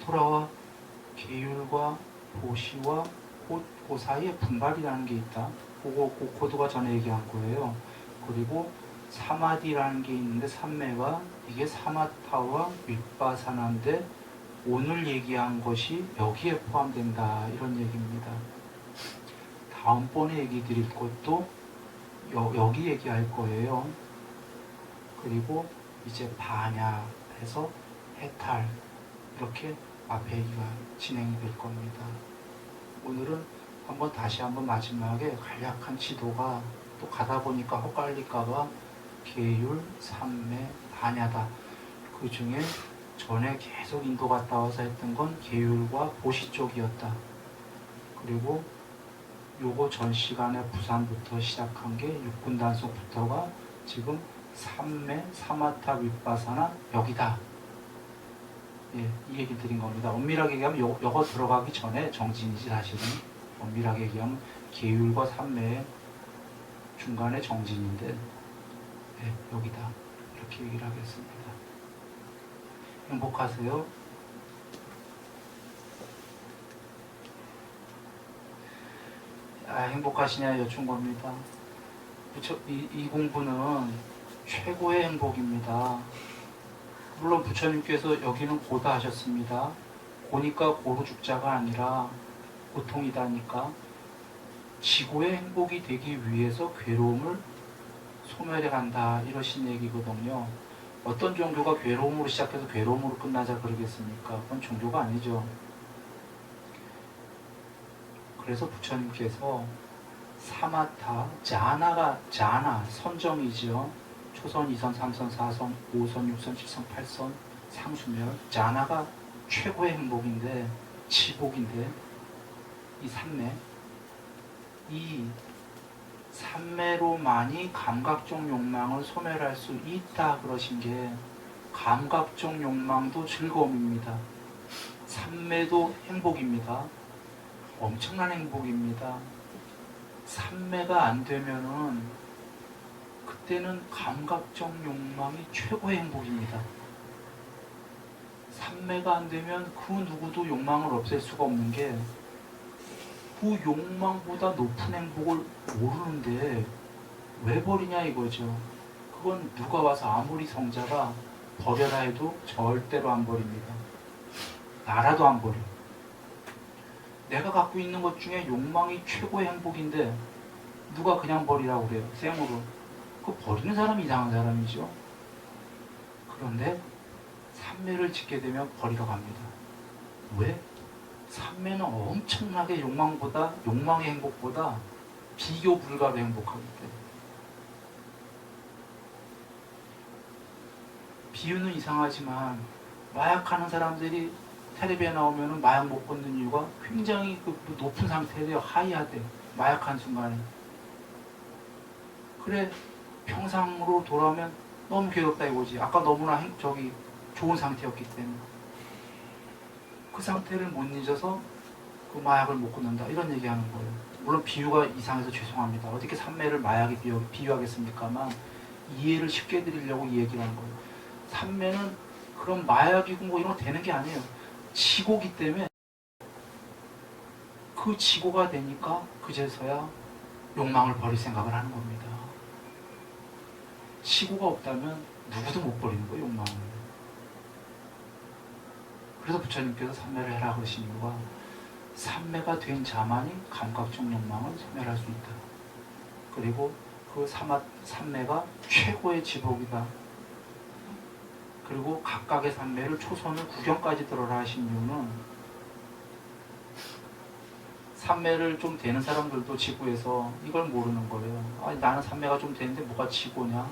돌아와 계율과 보시와 그 사이에 분발이라는 게 있다. 그거 고도가 전에 얘기한 거예요. 그리고 사마디라는 게 있는데 삼매가 이게 사마타와 윗바사나인데 오늘 얘기한 것이 여기에 포함된다 이런 얘기입니다. 다음번에 얘기 드릴 것도 여기 얘기할 거예요. 그리고 이제 반야해서 해탈 이렇게 앞에 얘기가 진행이 될 겁니다. 오늘은 다시 한번 마지막에 간략한 지도가 또 가다 보니까 헛갈릴까봐 계율, 삼매, 반야다. 그 중에 전에 계속 인도 갔다 와서 했던 건 계율과 보시 쪽이었다. 그리고 요거 전 시간에 부산부터 시작한 게 육군단속부터가 지금 삼매, 사마타, 윗바사나 여기다. 예, 이 얘기 드린 겁니다. 엄밀하게 얘기하면 요거 들어가기 전에 정진이지 사실은. 엄밀하게 얘기하면 계율과 삼매의 중간에 정진인데 예, 여기다. 이렇게 얘기를 하겠습니다. 행복하세요. 행복하시냐 여쭌 겁니다. 이 공부는 최고의 행복입니다. 물론 부처님께서 여기는 고다 하셨습니다. 고니까 고로 죽자가 아니라 고통이다니까 지구의 행복이 되기 위해서 괴로움을 소멸해 간다 이러신 얘기거든요. 어떤 종교가 괴로움으로 시작해서 괴로움으로 끝나자 그러겠습니까? 그건 종교가 아니죠. 그래서 부처님께서 사마타, 자나, 선정이죠. 초선, 2선, 3선, 4선, 5선, 6선, 7선, 8선, 상수멸. 자나가 최고의 행복인데, 지복인데, 이 삼매, 이 삼매로만이 감각적 욕망을 소멸할 수 있다 그러신 게, 감각적 욕망도 즐거움입니다. 삼매도 행복입니다. 엄청난 행복입니다. 삼매가 안 되면은 그때는 감각적 욕망이 최고의 행복입니다. 삼매가 안 되면 그 누구도 욕망을 없앨 수가 없는 게 그 욕망보다 높은 행복을 모르는데 왜 버리냐 이거죠. 그건 누가 와서 아무리 성자가 버려라 해도 절대로 안 버립니다. 나라도 안 버려. 내가 갖고 있는 것 중에 욕망이 최고의 행복인데 누가 그냥 버리라고 그래요. 생으로. 그 버리는 사람이 이상한 사람이죠. 그런데 삼매를 짓게 되면 버리러 갑니다. 왜? 삼매는 엄청나게 욕망의 행복보다 비교 불가로 행복하기 때문에. 비유는 이상하지만 마약하는 사람들이 텔레비에 나오면 마약 못 끊는 이유가 굉장히 그 높은 상태에요. 하이하대. 마약한 순간에. 그래 평상으로 돌아오면 너무 괴롭다 이거지. 아까 너무나 좋은 상태였기 때문에. 그 상태를 못 잊어서 그 마약을 못 끊는다 이런 얘기하는 거예요. 물론 비유가 이상해서 죄송합니다. 어떻게 삼매를 마약에 비유하겠습니까만 이해를 쉽게 드리려고 이 얘기를 하는 거예요. 삼매는 그런 마약이고 뭐 이런 거 되는 게 아니에요. 지고기 때문에 그 지고가 되니까 그제서야 욕망을 버릴 생각을 하는 겁니다. 지고가 없다면 누구도 못 버리는 거예요, 욕망을. 그래서 부처님께서 삼매를 해라 그러신 이유가 삼매가 된 자만이 감각적 욕망을 소멸할 수 있다. 그리고 그 삼매가 최고의 지복이다. 그리고 각각의 삼매를 초선을 구경까지 들어라 하신 이유는 삼매를 좀 되는 사람들도 지구에서 이걸 모르는 거예요. 아니, 나는 삼매가 좀 되는데 뭐가 지고냐?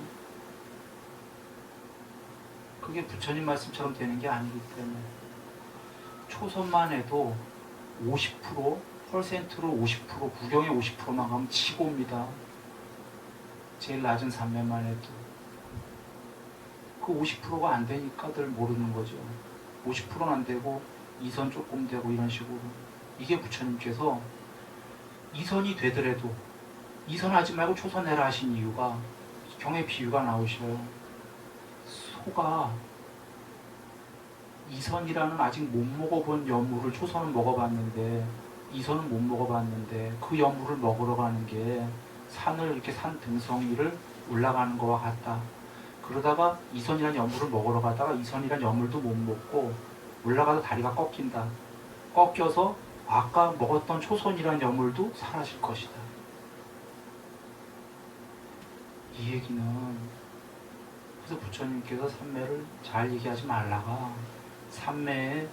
그게 부처님 말씀처럼 되는 게 아니기 때문에 초선만 해도 50%, 퍼센트로 50%, 구경의 50%만 가면 지고입니다. 제일 낮은 삼매만 해도. 그 50%가 안 되니까 들 모르는 거죠. 50%는 안 되고 2선 조금 되고 이런 식으로. 이게 부처님께서 2선이 되더라도 2선 하지 말고 초선 해라 하신 이유가 경의 비유가 나오셔요. 소가 2선이라는 아직 못 먹어본 여물을 초선은 먹어봤는데 2선은 못 먹어봤는데 그 여물을 먹으러 가는 게 산을 이렇게 산 등성이를 올라가는 거와 같다. 그러다가 2선이라는 여물을 먹으러 가다가 2선이라는 여물도 못 먹고 올라가다 다리가 꺾인다. 꺾여서 아까 먹었던 초선이라는 여물도 사라질 것이다. 이 얘기는 그래서 부처님께서 삼매를 잘 얘기하지 말라가 삼매에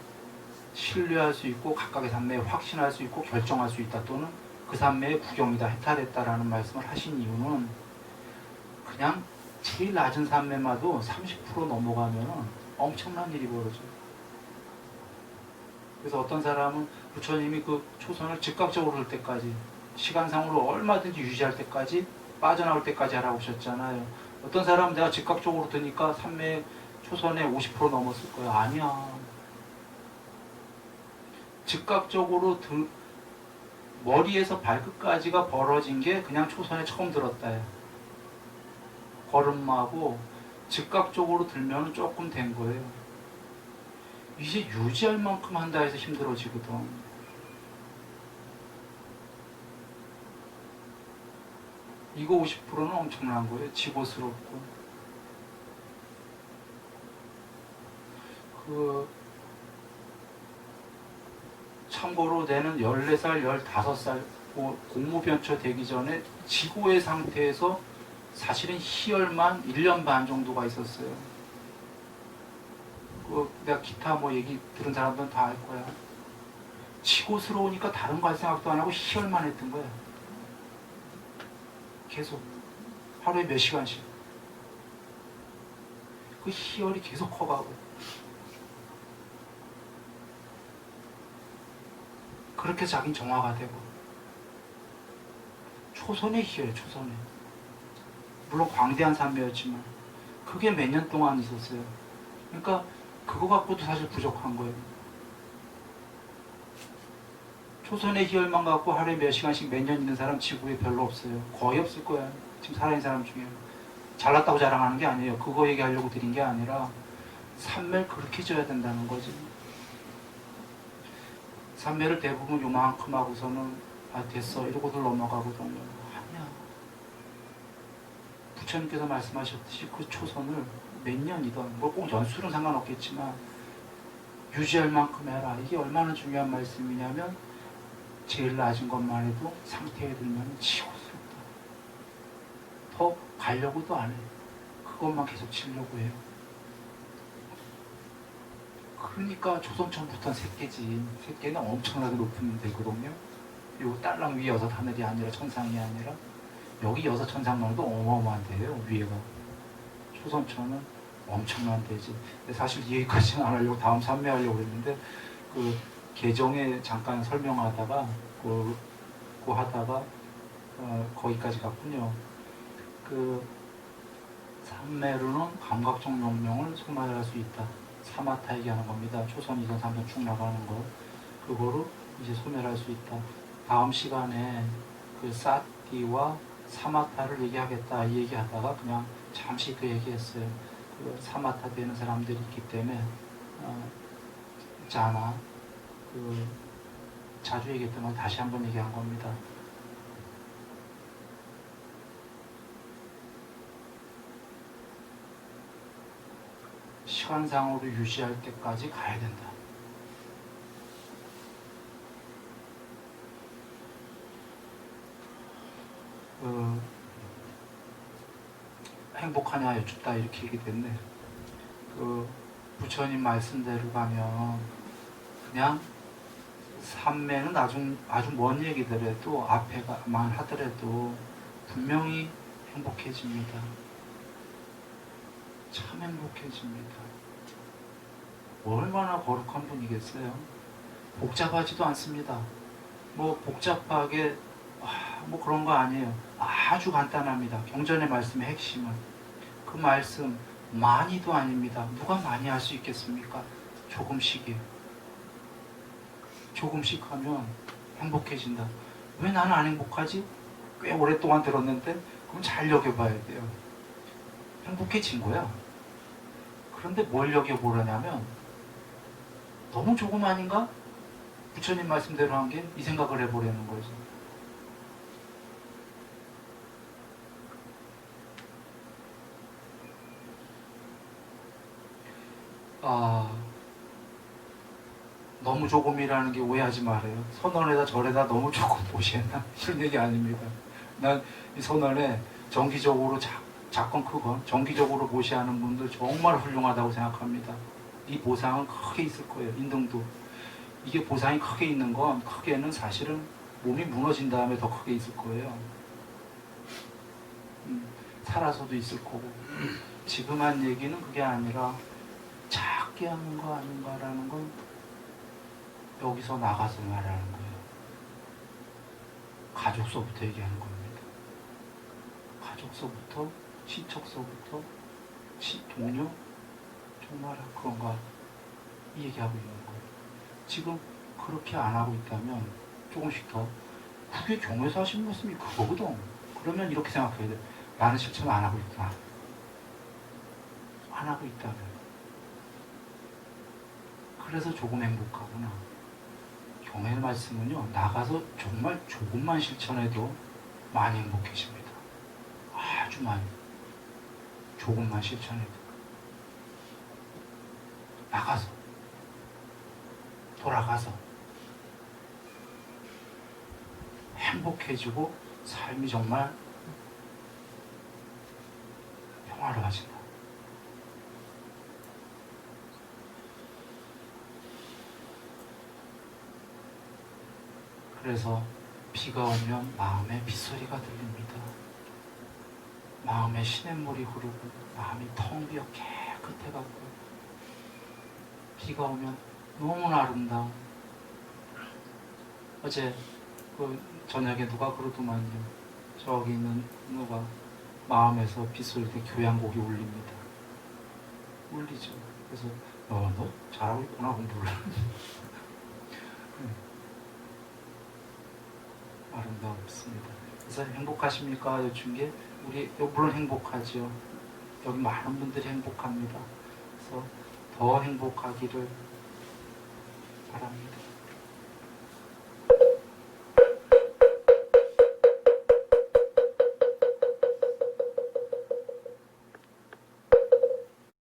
신뢰할 수 있고 각각의 삼매에 확신할 수 있고 결정할 수 있다 또는 그 삼매의 구경이다 해탈했다라는 말씀을 하신 이유는 그냥 제일 낮은 삼매마도 30% 넘어가면 엄청난 일이 벌어져요. 그래서 어떤 사람은 부처님이 그 초선을 즉각적으로 들 때까지 시간상으로 얼마든지 유지할 때까지 빠져나올 때까지 하라고 하셨잖아요. 어떤 사람은 내가 즉각적으로 드니까 삼매 초선에 50% 넘었을 거예요. 아니야. 즉각적으로 머리에서 발끝까지가 벌어진 게 그냥 초선에 처음 들었다요. 걸음마고 즉각적으로 들면 조금 된 거예요. 이제 유지할 만큼 한다 해서 힘들어지거든. 이거 50%는 엄청난 거예요. 지고스럽고. 참고로 내는 14살, 15살 공무변처 되기 전에 지고의 상태에서 사실은 희열만 1년 반 정도가 있었어요. 내가 기타 뭐 얘기 들은 사람들은 다 알 거야. 치고스러우니까 다른 거 할 생각도 안 하고 희열만 했던 거야. 계속 하루에 몇 시간씩 그 희열이 계속 커가고, 그렇게 자긴 정화가 되고. 초선의 희열, 초선의. 물론 광대한 삶이었지만 그게 몇 년 동안 있었어요. 그러니까 그거 갖고도 사실 부족한 거예요. 초선의 희열만 갖고 하루에 몇 시간씩 몇 년 있는 사람 지구에 별로 없어요. 거의 없을 거야. 지금 살아있는 사람 중에. 잘났다고 자랑하는 게 아니에요. 그거 얘기하려고 드린 게 아니라 삼매를 그렇게 져야 된다는 거지. 삼매를 대부분 요만큼 하고서는 됐어 이러고들 넘어가거든요. 아니야. 부처님께서 말씀하셨듯이 그 초선을 몇 년이든 뭐 꼭 연수는 상관없겠지만 유지할 만큼 해라. 이게 얼마나 중요한 말씀이냐면 제일 낮은 것만 해도 상태에 들면 치고스럽다. 더 가려고도 안 해. 그것만 계속 치려고 해요. 그러니까 조선천부터는 새끼지. 새끼는 엄청나게 높은 데거든요. 요 딸랑 위 여섯 하늘이 아니라 천상이 아니라 여기 여섯 천상만 해도 어마어마한 데예요. 위에가. 조선천은 엄청난 데지. 근데 사실 이 얘기까지는 안 하려고 다음 삼매하려고 했는데 그 개정에 잠깐 설명하다가 하다가 거기까지 갔군요. 그 삼매로는 감각적 명령을 소멸할 수 있다. 사마타 얘기하는 겁니다. 초선, 2선, 3선 쭉 나가는 거. 그거로 이제 소멸할 수 있다. 다음 시간에 그 사티와 사마타를 얘기하겠다 이 얘기하다가 그냥 잠시 그 얘기했어요. 그 사마타 되는 사람들이 있기 때문에 자나 그 자주 얘기했던 걸 다시 한번 얘기한 겁니다. 시간상으로 유지할 때까지 가야 된다. 행복하냐 여쭙다 이렇게 얘기됐네. 부처님 말씀대로 가면 그냥 삼매는 아주 먼 얘기더라도 앞에만 하더라도 분명히 행복해집니다. 참 행복해집니다. 얼마나 거룩한 분이겠어요. 복잡하지도 않습니다. 뭐 복잡하게 뭐 그런 거 아니에요. 아주 간단합니다. 경전의 말씀의 핵심은 그 말씀 많이도 아닙니다. 누가 많이 할 수 있겠습니까? 조금씩이에요. 조금씩 하면 행복해진다. 왜 나는 안 행복하지? 꽤 오랫동안 들었는데 그럼 잘 여겨봐야 돼요. 행복해진 거야. 그런데 뭘 여겨보려냐면 너무 조금 아닌가? 부처님 말씀대로 한 게 이 생각을 해보려는 거죠. 너무 조금이라는 게 오해하지 말아요. 선언에다 절에다 너무 조금 보시나 이런 얘기 아닙니다. 난 이 선언에 정기적으로 작건 크건 정기적으로 보시하는 분들 정말 훌륭하다고 생각합니다. 이 보상은 크게 있을 거예요. 인등도. 이게 보상이 크게 있는 건 크게는 사실은 몸이 무너진 다음에 더 크게 있을 거예요. 살아서도 있을 거고. 지금 한 얘기는 그게 아니라 작게 하는 거 아닌가라는 건 여기서 나가서 말하는 거예요. 가족서부터 얘기하는 겁니다. 가족서부터, 친척서부터, 동료, 정말 그런가 이 얘기하고 있는 거예요. 지금 그렇게 안 하고 있다면 조금씩 더 그게 경에서 하시는 말씀이 그거거든. 그러면 이렇게 생각해야 돼. 나는 실천 안 하고 있구나. 안 하고 있다면 그래서 조금 행복하구나. 경의 말씀은요, 나가서 정말 조금만 실천해도 많이 행복해집니다. 아주 많이. 조금만 실천해도. 나가서, 돌아가서 행복해지고 삶이 정말 평화로워진다. 그래서 비가 오면 마음에 빗소리가 들립니다. 마음에 시냇물이 흐르고 마음이 텅 비어 깨끗해갖고 비가 오면 너무나 아름다운. 어제 그 저녁에 누가 그러더만요. 저기 있는 누가 마음에서 빗소리 때 교향곡이 울립니다. 울리죠. 그래서 너 잘하고 있구나 공부를. 아름다웠습니다. 그래서 행복하십니까? 여쭌 게 우리 물론 행복하죠. 여기 많은 분들이 행복합니다. 그래서 더 행복하기를 바랍니다.